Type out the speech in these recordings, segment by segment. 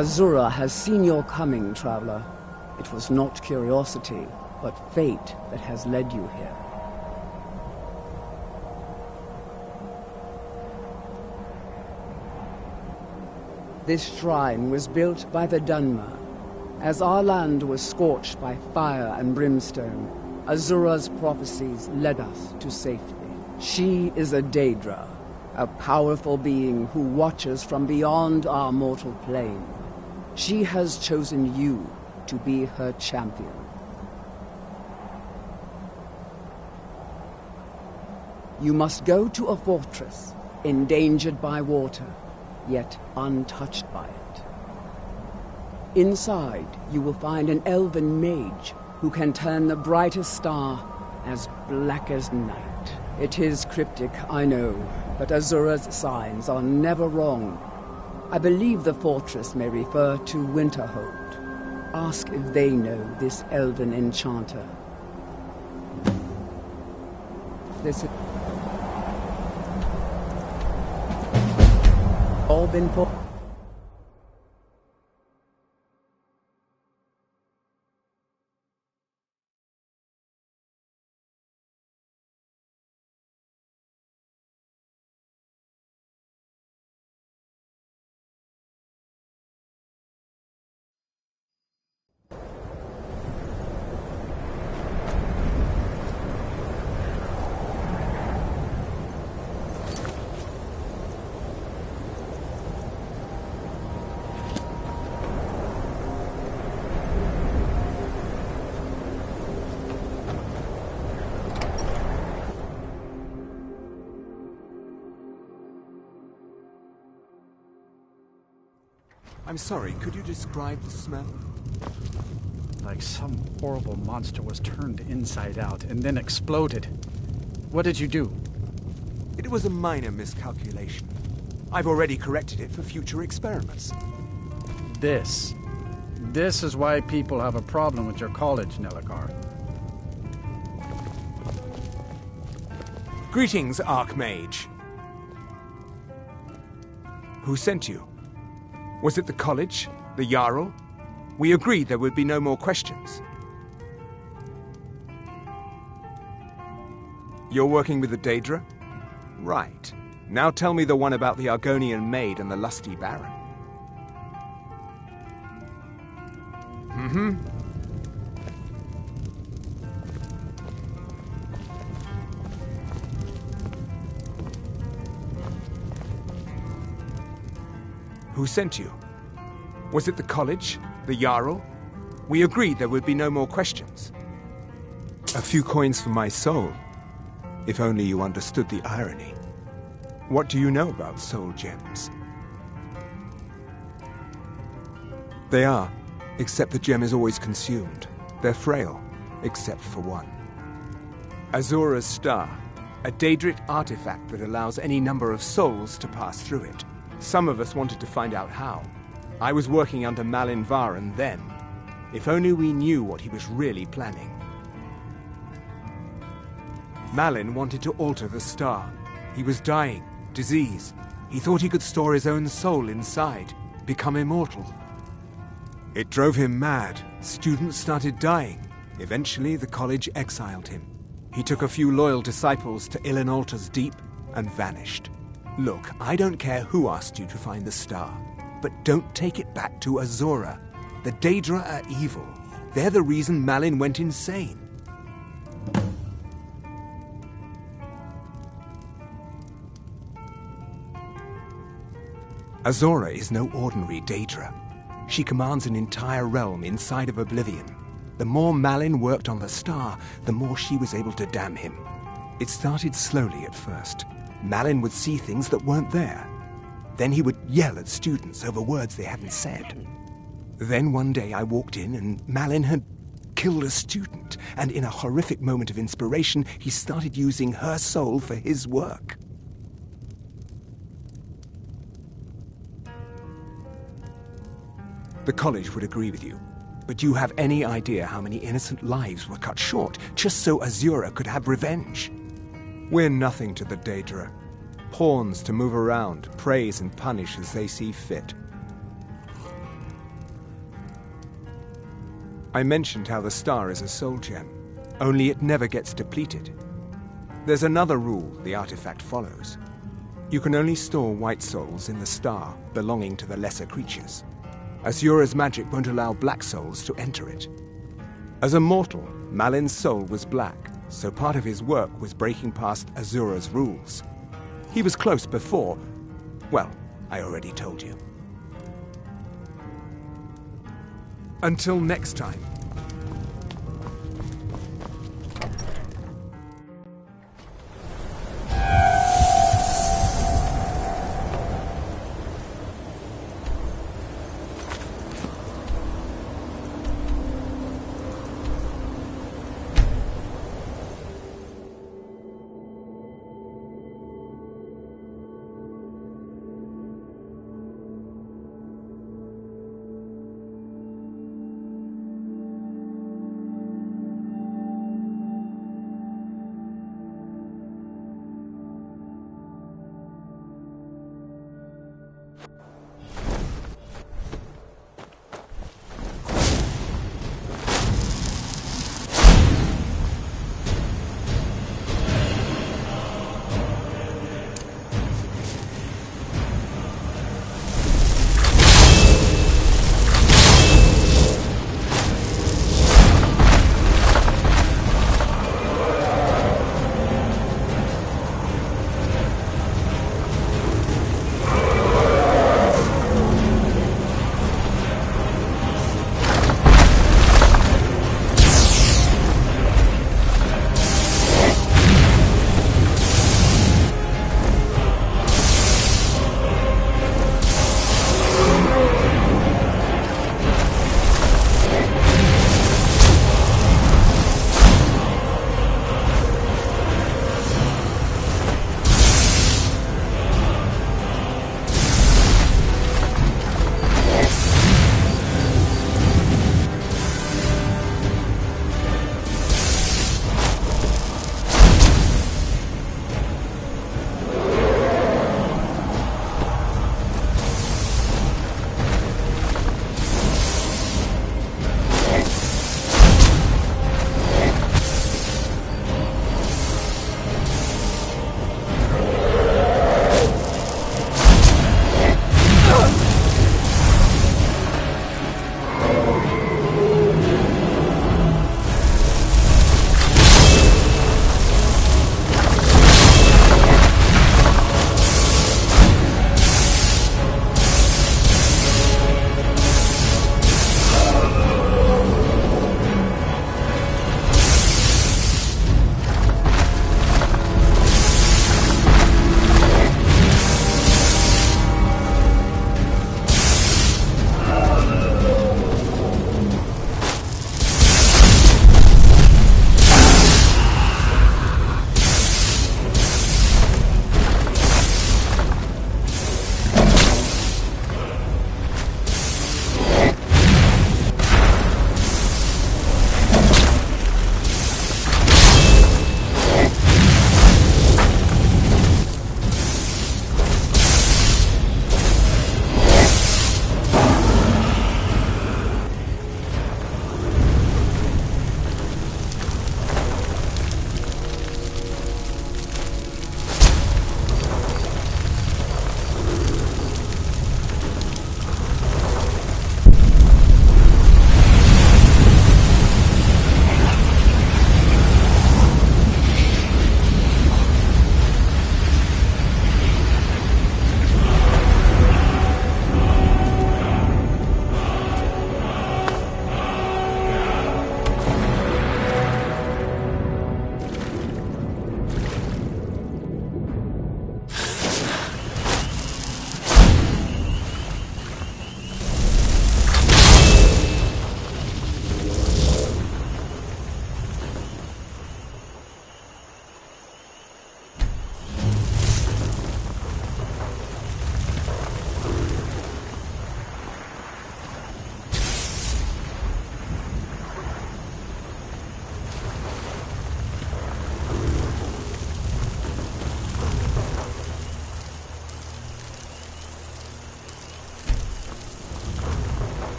Azura has seen your coming, traveler. It was not curiosity, but fate that has led you here. This shrine was built by the Dunmer. As our land was scorched by fire and brimstone, Azura's prophecies led us to safety. She is a Daedra, a powerful being who watches from beyond our mortal plane. She has chosen you to be her champion. You must go to a fortress, endangered by water, yet untouched by it. Inside, you will find an elven mage who can turn the brightest star as black as night. It is cryptic, I know, but Azura's signs are never wrong. I believe the fortress may refer to Winterhold. Ask if they know this elven enchanter. This is all been for. I'm sorry, could you describe the smell? Like some horrible monster was turned inside out and then exploded. What did you do? It was a minor miscalculation. I've already corrected it for future experiments. This is why people have a problem with your college, Nelagar. Greetings, Archmage. Who sent you? Was it the college? The Jarl? We agreed there would be no more questions. You're working with the Daedra? Right. Now tell me the one about the Argonian maid and the lusty baron. Who sent you? Was it the college? The Jarl? We agreed there would be no more questions. A few coins for my soul. If only you understood the irony. What do you know about soul gems? They are, except the gem is always consumed. They're frail, except for one. Azura's Star, a Daedric artifact that allows any number of souls to pass through it. Some of us wanted to find out how. I was working under Malin Varen then. If only we knew what he was really planning. Malin wanted to alter the star. He was dying, disease. He thought he could store his own soul inside, become immortal. It drove him mad. Students started dying. Eventually, the college exiled him. He took a few loyal disciples to Ilinalta's Deep and vanished. Look, I don't care who asked you to find the star, but don't take it back to Azura. The Daedra are evil. They're the reason Malin went insane. Azura is no ordinary Daedra. She commands an entire realm inside of Oblivion. The more Malin worked on the star, the more she was able to damn him. It started slowly at first. Malin would see things that weren't there. Then he would yell at students over words they hadn't said. Then one day I walked in and Malin had killed a student, and in a horrific moment of inspiration, he started using her soul for his work. The college would agree with you, but do you have any idea how many innocent lives were cut short just so Azura could have revenge? We're nothing to the Daedra. Pawns to move around, praise and punish as they see fit. I mentioned how the star is a soul gem, only it never gets depleted. There's another rule the artifact follows. You can only store white souls in the star belonging to the lesser creatures. Azura's magic won't allow black souls to enter it. As a mortal, Malin's soul was black, so part of his work was breaking past Azura's rules. He was close before. Well, I already told you. Until next time.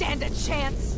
stand a chance!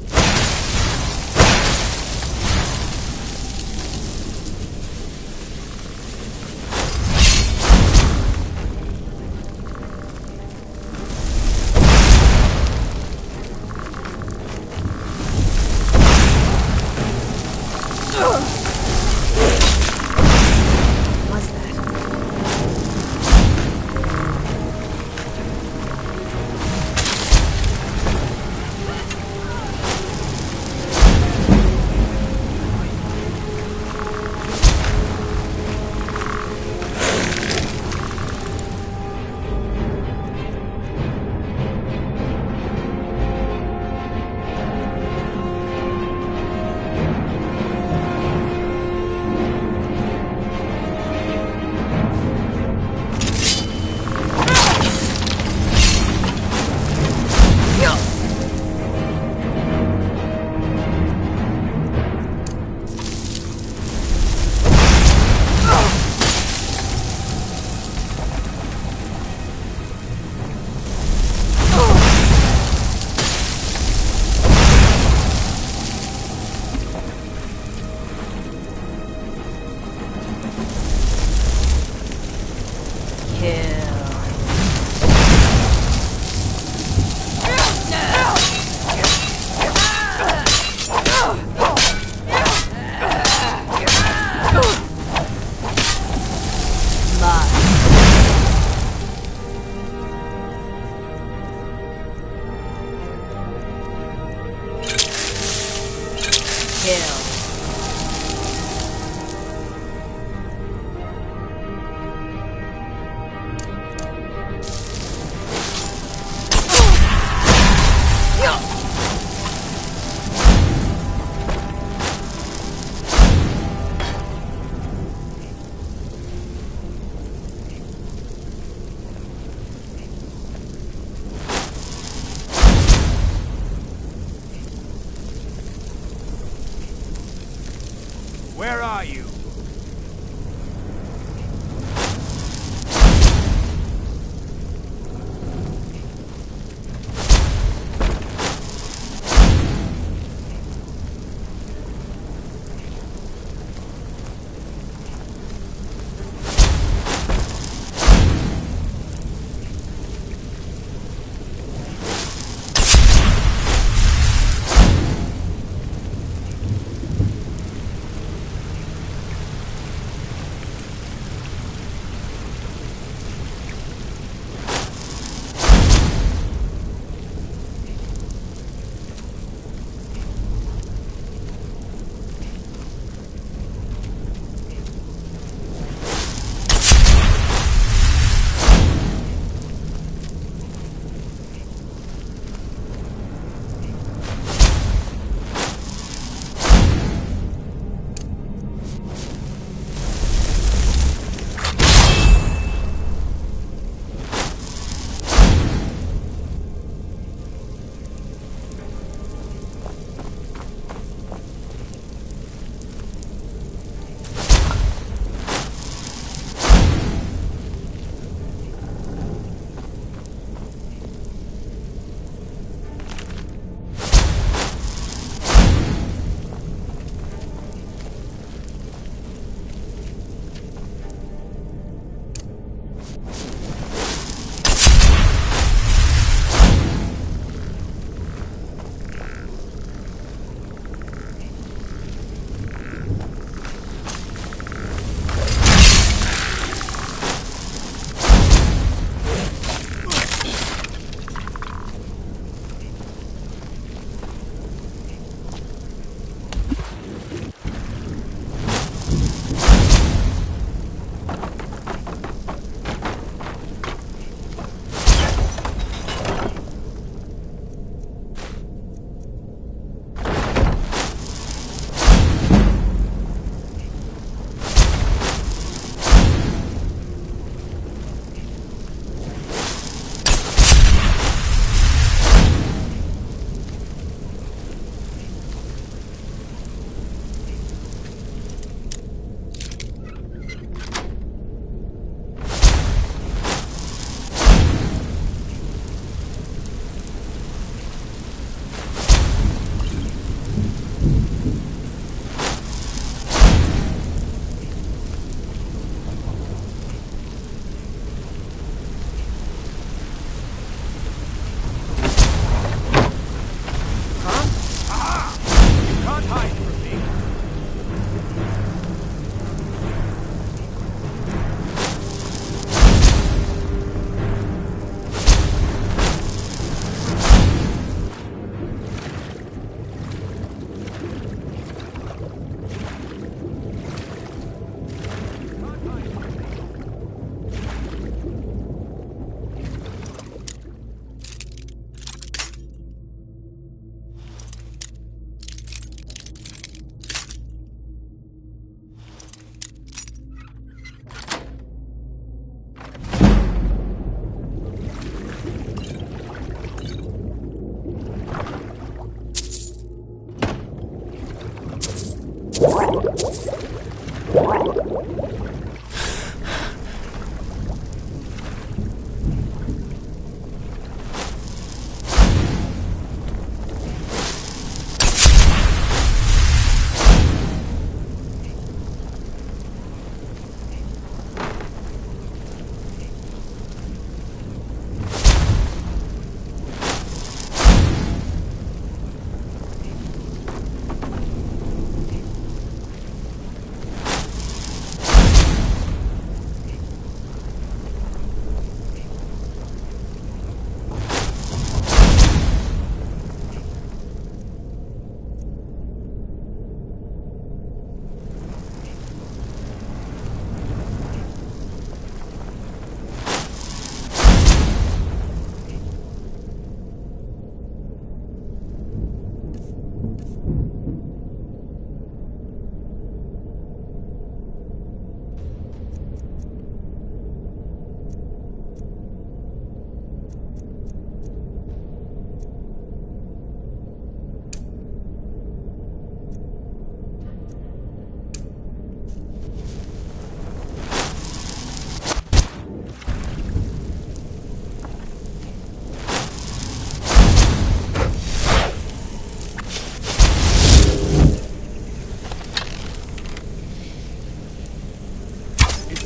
Where are you?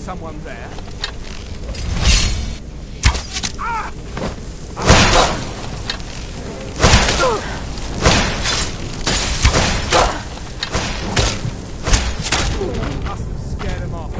Someone there? Must have scared him off.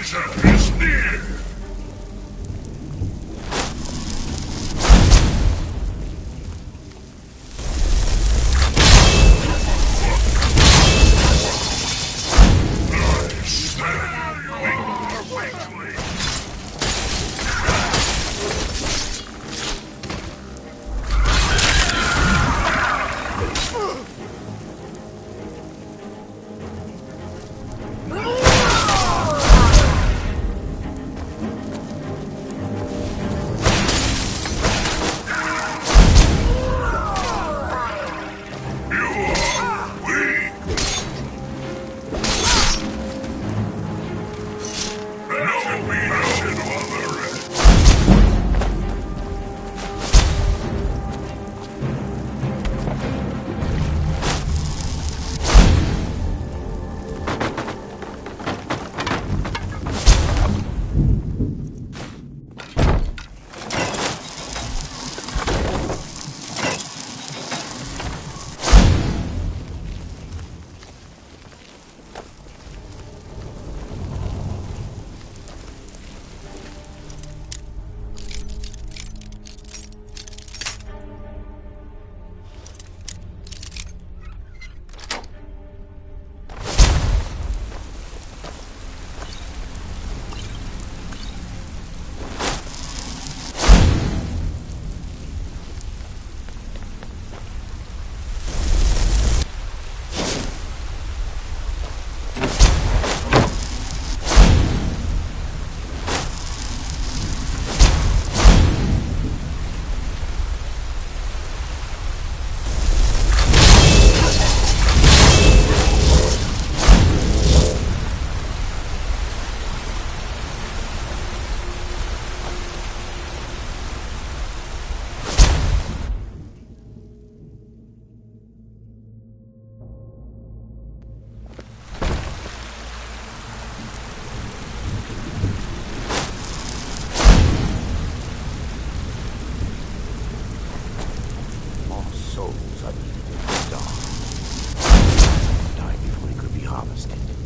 challenger is near!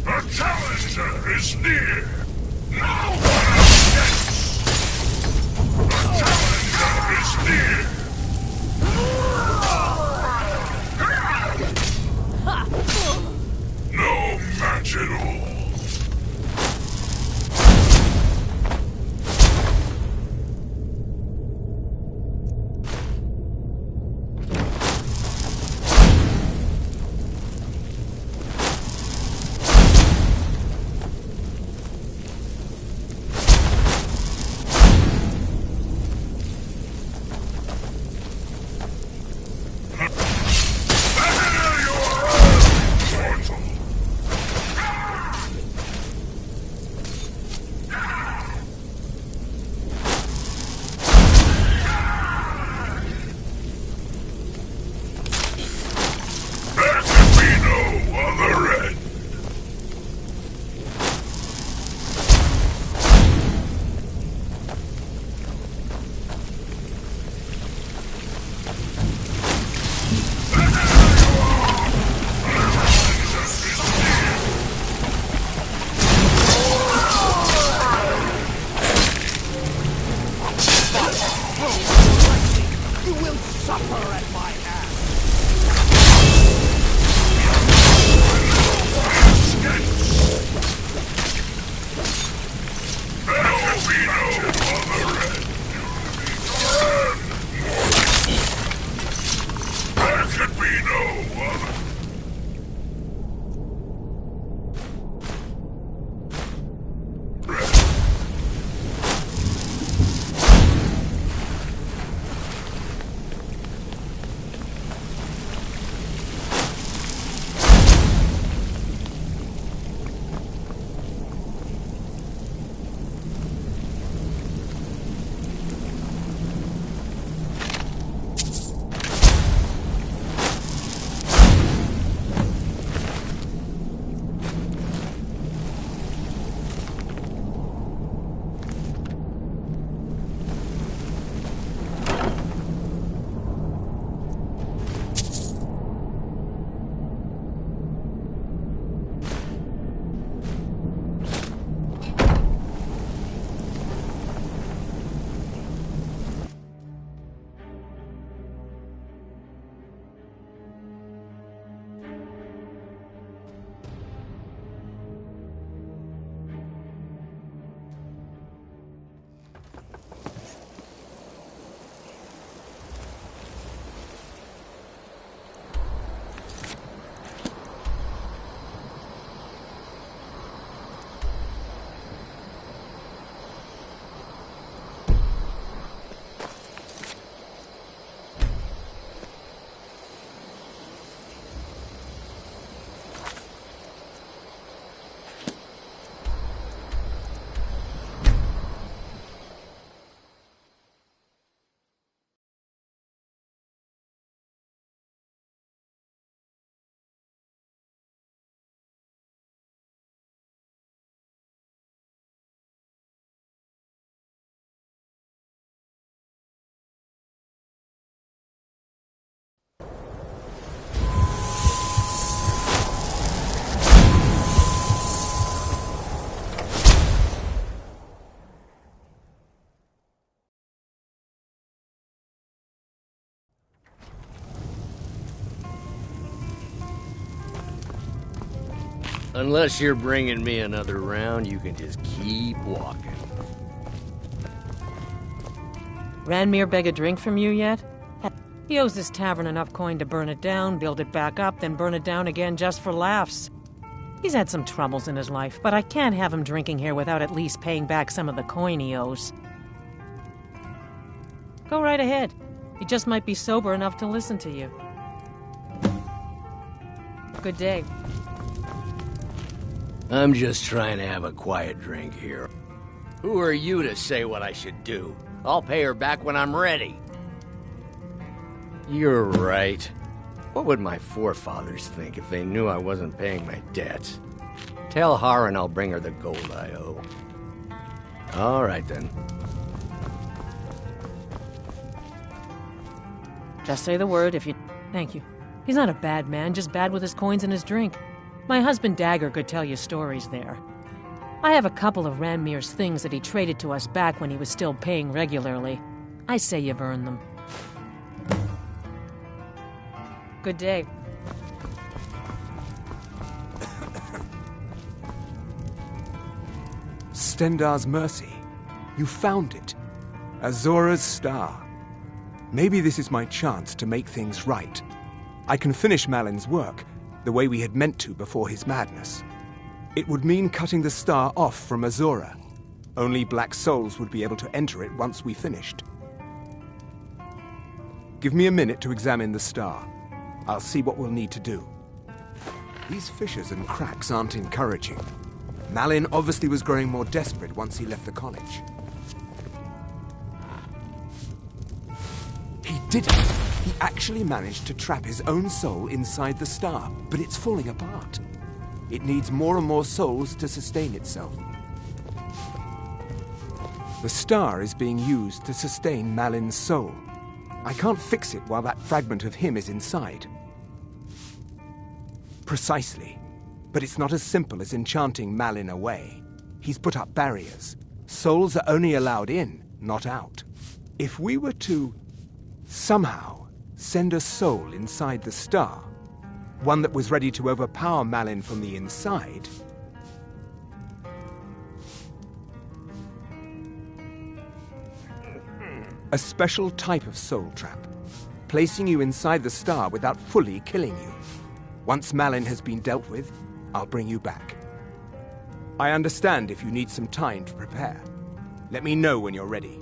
The challenger is near! No one escapes! The challenger is near! No match at all! Unless you're bringing me another round, you can just keep walking. Ranmir beg a drink from you yet? He owes this tavern enough coin to burn it down, build it back up, then burn it down again just for laughs. He's had some troubles in his life, but I can't have him drinking here without at least paying back some of the coin he owes. Go right ahead. He just might be sober enough to listen to you. Good day. I'm just trying to have a quiet drink here. Who are you to say what I should do? I'll pay her back when I'm ready. You're right. What would my forefathers think if they knew I wasn't paying my debts? Tell Harren I'll bring her the gold I owe. All right, then. Just say the word if you... Thank you. He's not a bad man, just bad with his coins and his drink. My husband Dagger could tell you stories there. I have a couple of Ranmir's things that he traded to us back when he was still paying regularly. I say you've earned them. Good day. Stendar's Mercy. You found it. Azora's Star. Maybe this is my chance to make things right. I can finish Malin's work, the way we had meant to before his madness. It would mean cutting the star off from Azora. Only Black Souls would be able to enter it once we finished. Give me a minute to examine the star. I'll see what we'll need to do. These fissures and cracks aren't encouraging. Malin obviously was growing more desperate once he left the college. He did it! He actually managed to trap his own soul inside the star, but it's falling apart. It needs more and more souls to sustain itself. The star is being used to sustain Malin's soul. I can't fix it while that fragment of him is inside. Precisely. But it's not as simple as enchanting Malin away. He's put up barriers. Souls are only allowed in, not out. If we were to somehow send a soul inside the star, one that was ready to overpower Malin from the inside, a special type of soul trap, placing you inside the star without fully killing you. Once Malin has been dealt with, I'll bring you back. I understand if you need some time to prepare. Let me know when you're ready.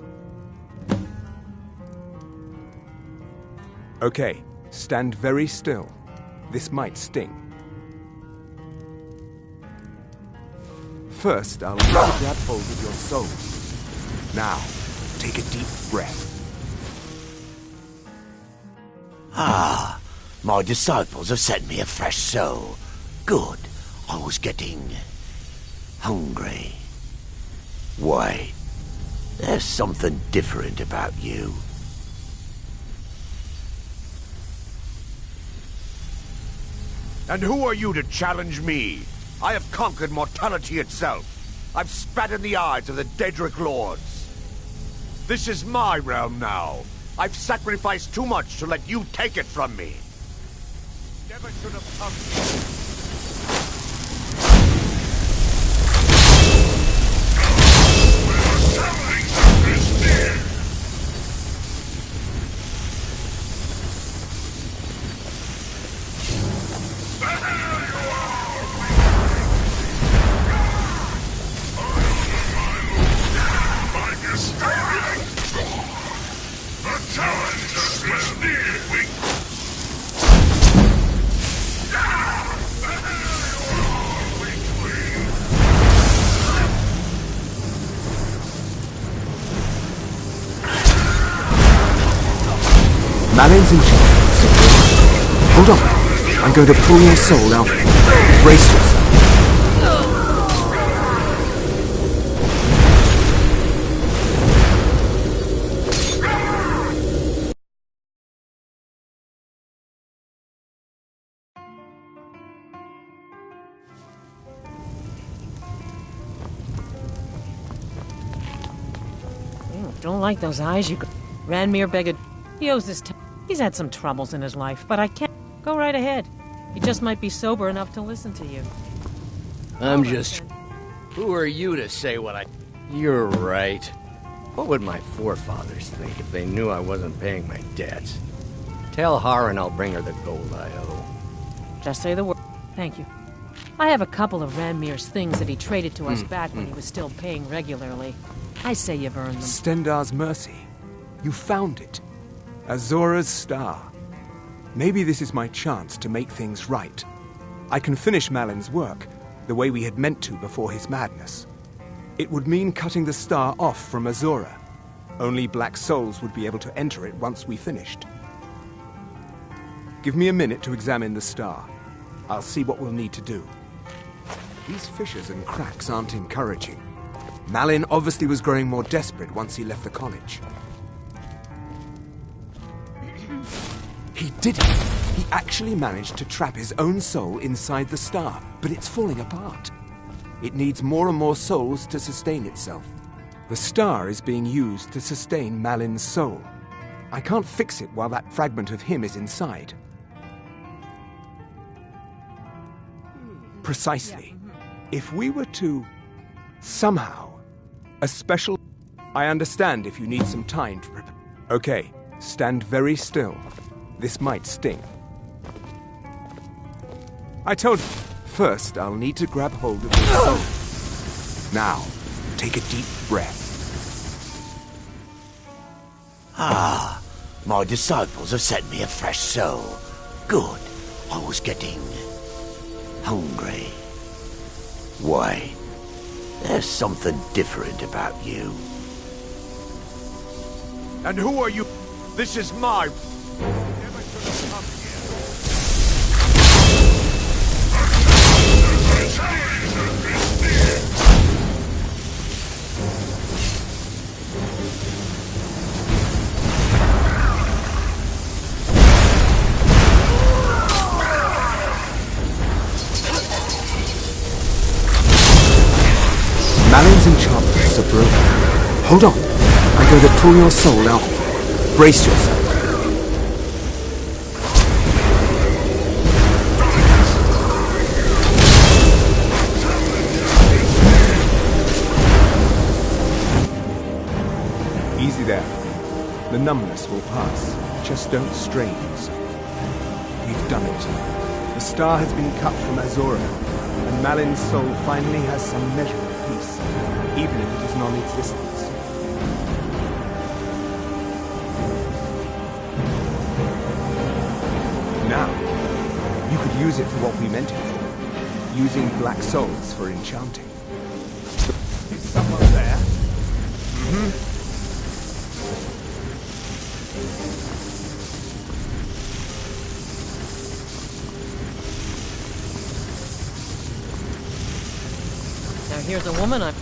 Okay, stand very still. This might sting. First, I'll grab hold of your soul. Now, take a deep breath. Ah, my disciples have sent me a fresh soul. Good. I was getting hungry. Wait, there's something different about you. And who are you to challenge me? I have conquered mortality itself. I've spat in the eyes of the Daedric Lords. This is my realm now. I've sacrificed too much to let you take it from me. Never should have come here. Malin's in charge. Hold on. I'm going to pull your soul out. Brace yourself. Don't like those eyes you got. Ranmir beg a... He owes this... He's had some troubles in his life, but I can't... Go right ahead. He just might be sober enough to listen to you. I'm just... Who are you to say what I... You're right. What would my forefathers think if they knew I wasn't paying my debts? Tell Har and I'll bring her the gold I owe. Just say the word. Thank you. I have a couple of Ranmir's things that he traded to us back when he was still paying regularly. I say you've earned them. Stendar's mercy. You found it. Azora's star. Maybe this is my chance to make things right. I can finish Malin's work, the way we had meant to before his madness. It would mean cutting the star off from Azora. Only black souls would be able to enter it once we finished. Give me a minute to examine the star. I'll see what we'll need to do. These fissures and cracks aren't encouraging. Malin obviously was growing more desperate once he left the college. He did it! He actually managed to trap his own soul inside the star, but it's falling apart. It needs more and more souls to sustain itself. The star is being used to sustain Malin's soul. I can't fix it while that fragment of him is inside. Precisely. If we were to... somehow... a special... I understand if you need some time to prepare. Okay, stand very still. This might sting. I told you. First, I'll need to grab hold of your soul. Now, take a deep breath. Ah, my disciples have sent me a fresh soul. Good. I was getting... hungry. Wait. There's something different about you. And who are you? This is my... Never should have come here. Malin's enchantments are broken. Hold on. I'm going to pull your soul out of you. Brace yourself. Easy there. The numbness will pass. Just don't strain yourself. We've done it. The star has been cut from Azora, and Malin's soul finally has some measure of peace, even if it is non-existent. Now, you could use it for what we meant it for, using black souls for enchanting. Is someone there? Now here's a woman I'm...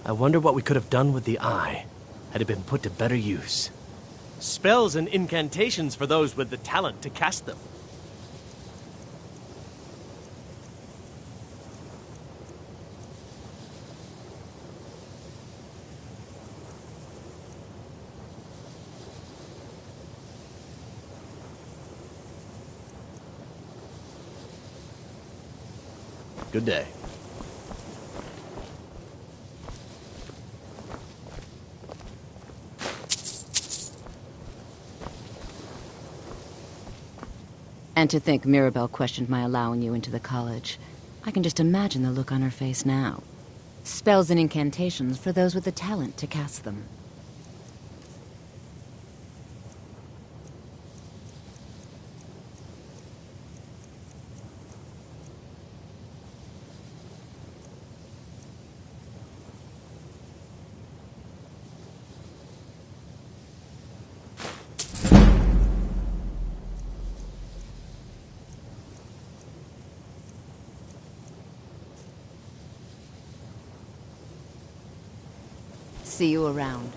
I wonder what we could have done with the eye, had it been put to better use. Spells and incantations for those with the talent to cast them. Good day. And to think Mirabelle questioned my allowing you into the college. I can just imagine the look on her face now. Spells and incantations for those with the talent to cast them. See you around.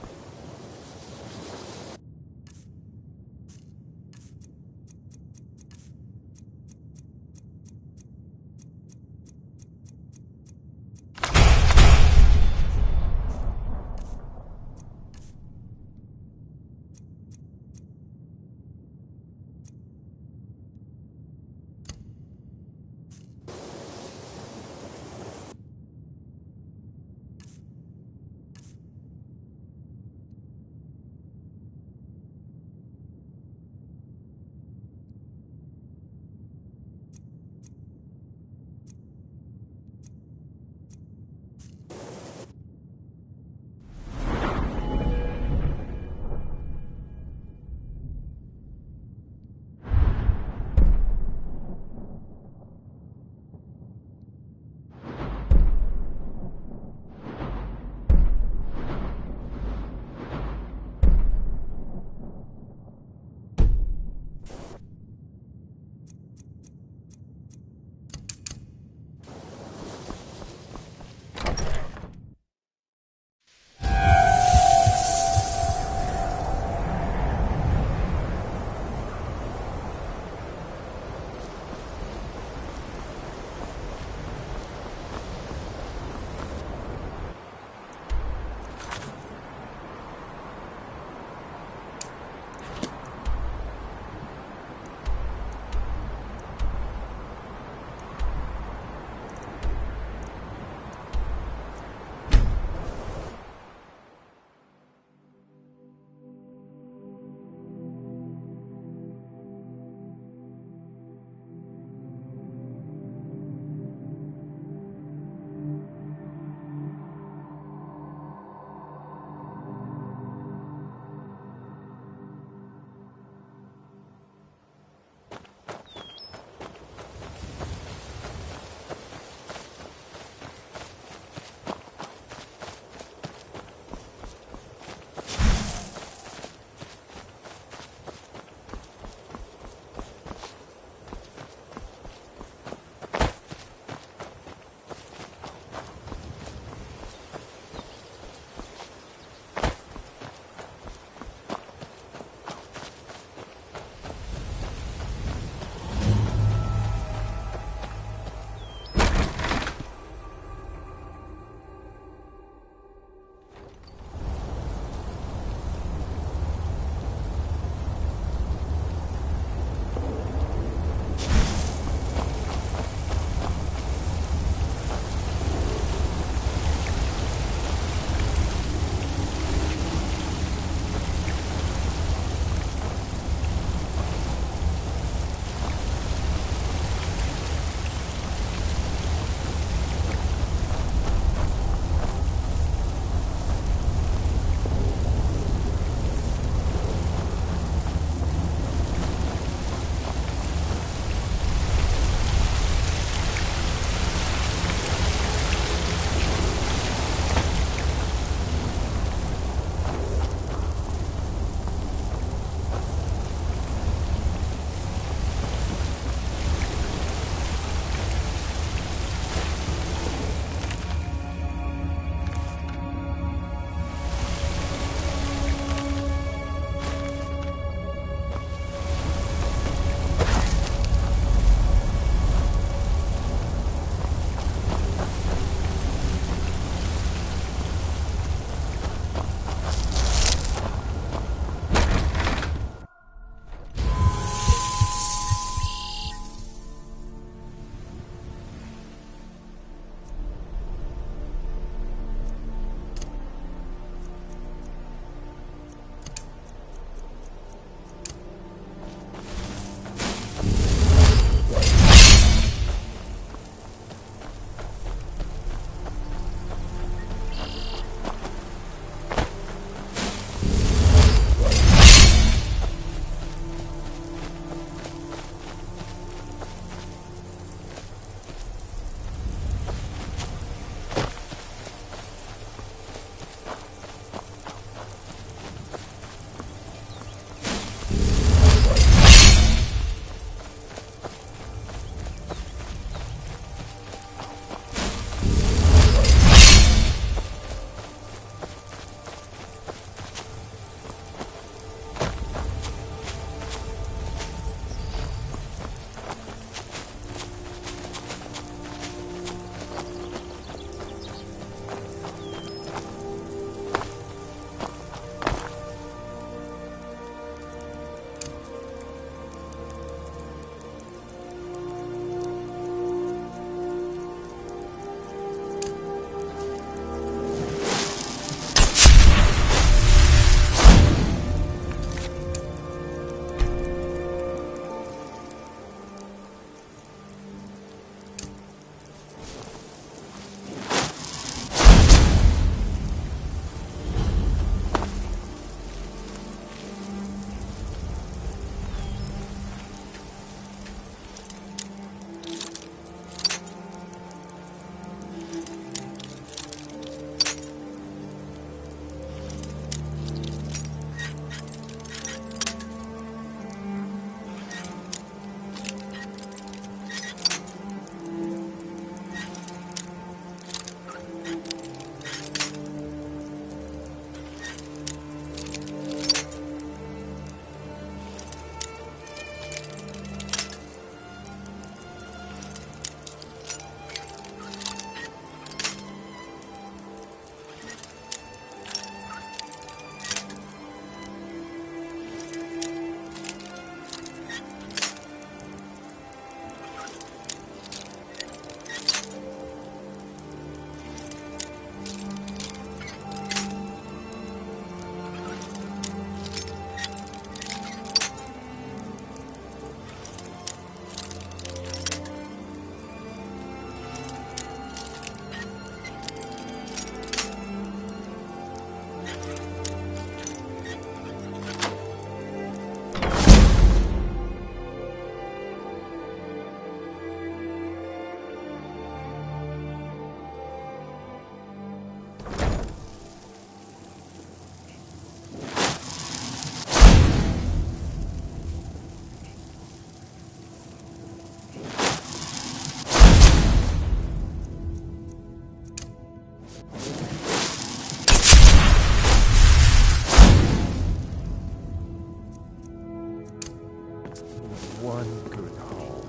one good home.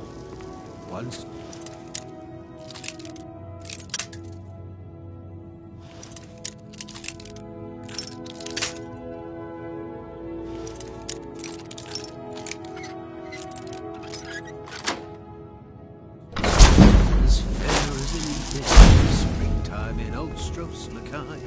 Once. As fair as any day, springtime in Old Stros-Mackay.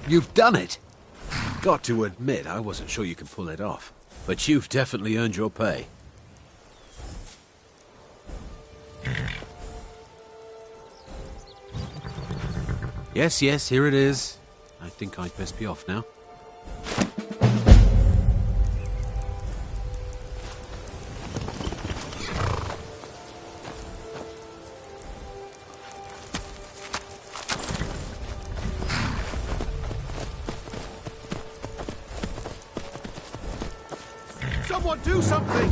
You've done it! Got to admit, I wasn't sure you could pull it off. But you've definitely earned your pay. Yes, yes, here it is. I think I'd best be off now. Someone do something!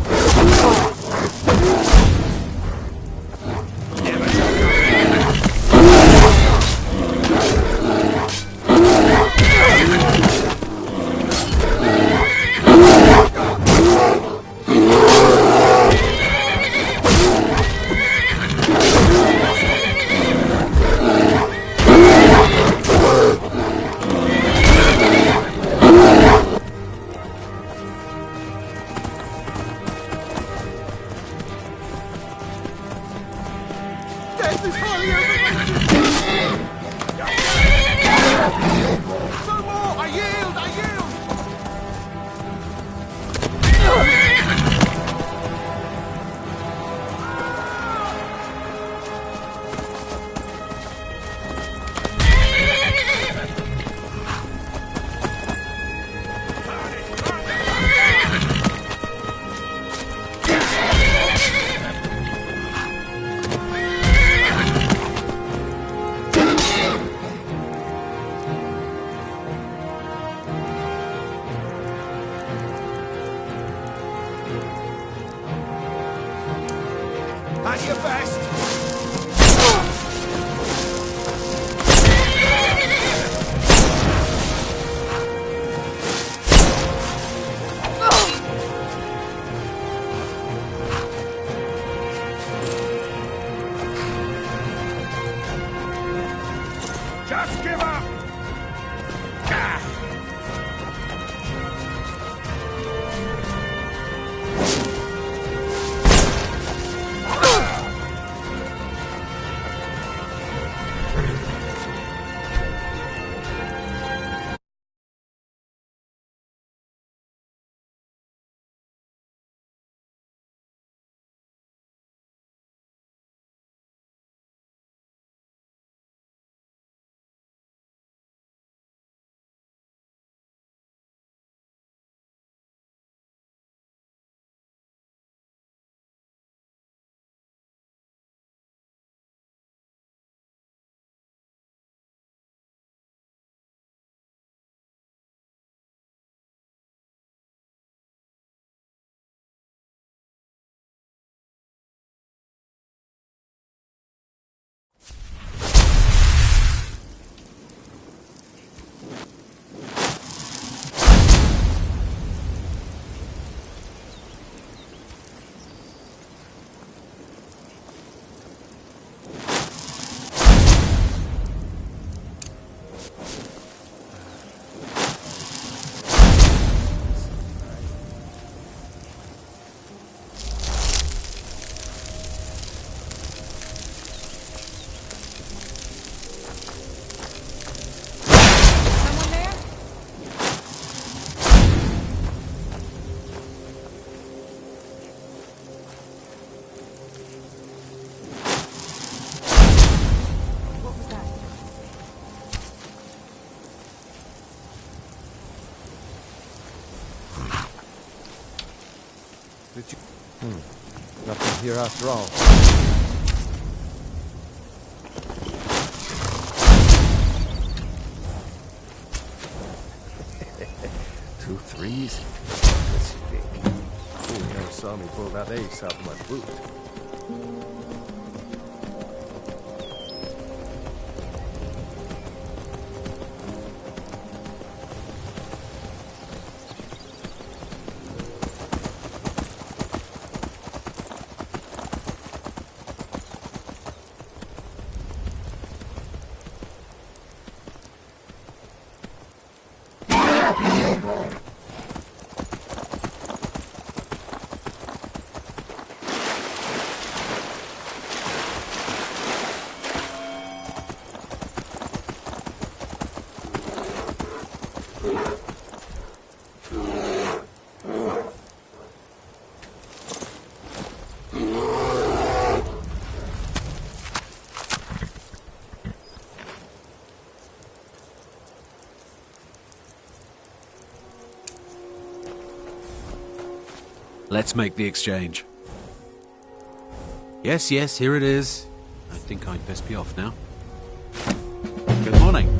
At your best! Just give up! Nothing here after all. 2 3s. Let's see. Fool never saw me pull that ace out of my boot. Let's make the exchange. Yes, yes, here it is. I think I'd best be off now. Good morning.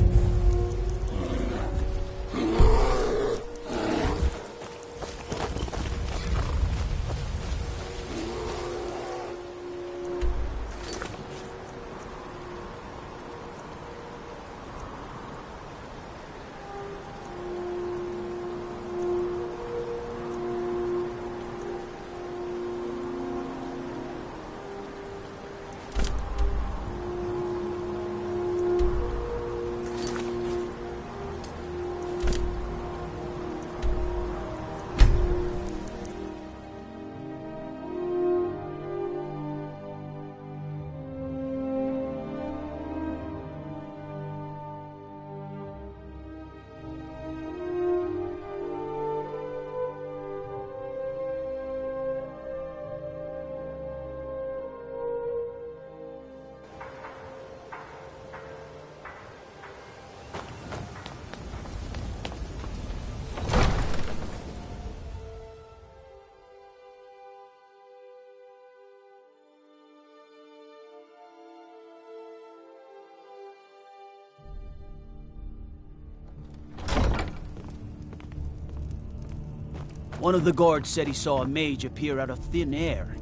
One of the guards said he saw a mage appear out of thin air,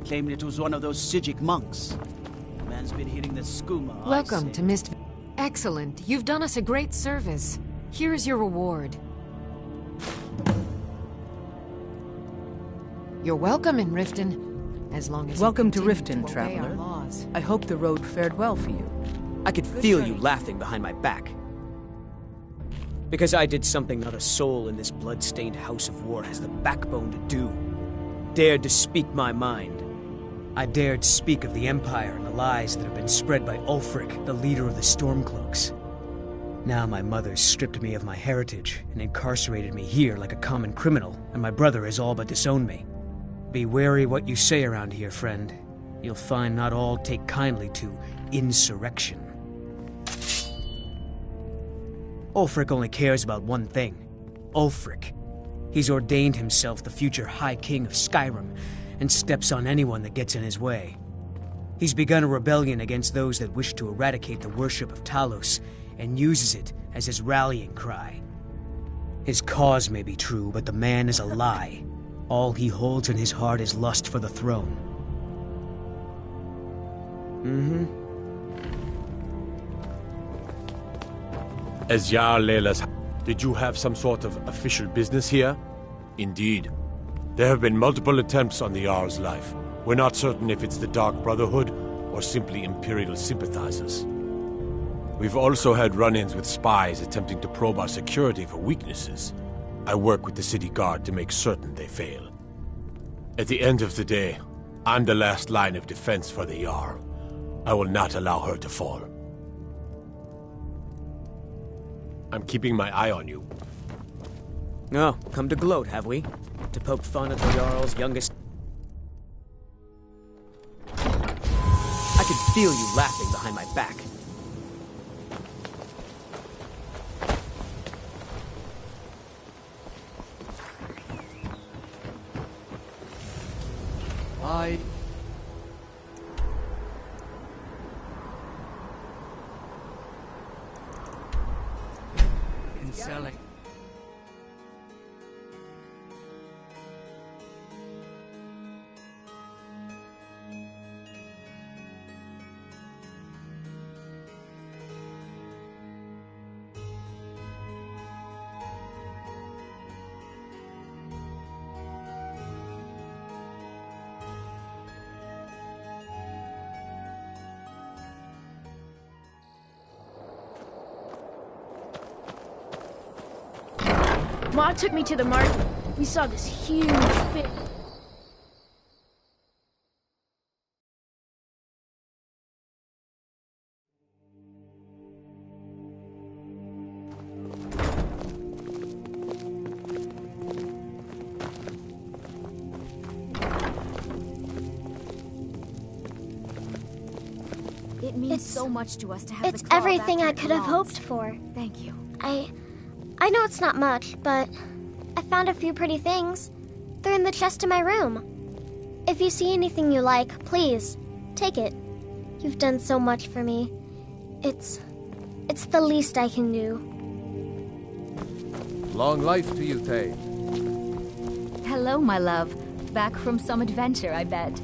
claiming it was one of those Sijic monks. The man's been hitting the skooma. Welcome to Mist. Excellent. You've done us a great service. Here is your reward. You're welcome in Riften, as long as Welcome you to Riften, obey traveler. our laws. I hope the road fared well for you. I could feel you laughing behind my back. Because I did something not a soul in this blood-stained house of war has the backbone to do. Dared to speak my mind. I dared speak of the Empire and the lies that have been spread by Ulfric, the leader of the Stormcloaks. Now my mother stripped me of my heritage and incarcerated me here like a common criminal, and my brother has all but disowned me. Be wary what you say around here, friend. You'll find not all take kindly to insurrection. Ulfric only cares about one thing. Ulfric. He's ordained himself the future High King of Skyrim, and steps on anyone that gets in his way. He's begun a rebellion against those that wish to eradicate the worship of Talos, and uses it as his rallying cry. His cause may be true, but the man is a lie. All he holds in his heart is lust for the throne. As Jarl Leila's... Did you have some sort of official business here? Indeed. There have been multiple attempts on the Jarl's life. We're not certain if it's the Dark Brotherhood or simply Imperial sympathizers. We've also had run-ins with spies attempting to probe our security for weaknesses. I work with the city guard to make certain they fail. At the end of the day, I'm the last line of defense for the Jarl. I will not allow her to fall. I'm keeping my eye on you. Oh, come to gloat, have we? To poke fun at the Jarl's youngest... I could feel you laughing behind my back. And selling. Ma took me to the market. We saw this huge fish. It means so much to us to have It's the claw everything back I where it could have belongs. hoped for. Thank you. I know it's not much, but I found a few pretty things. They're in the chest in my room. If you see anything you like, please, take it. You've done so much for me. It's the least I can do. Long life to you, Thay. Hello, my love. Back from some adventure, I bet.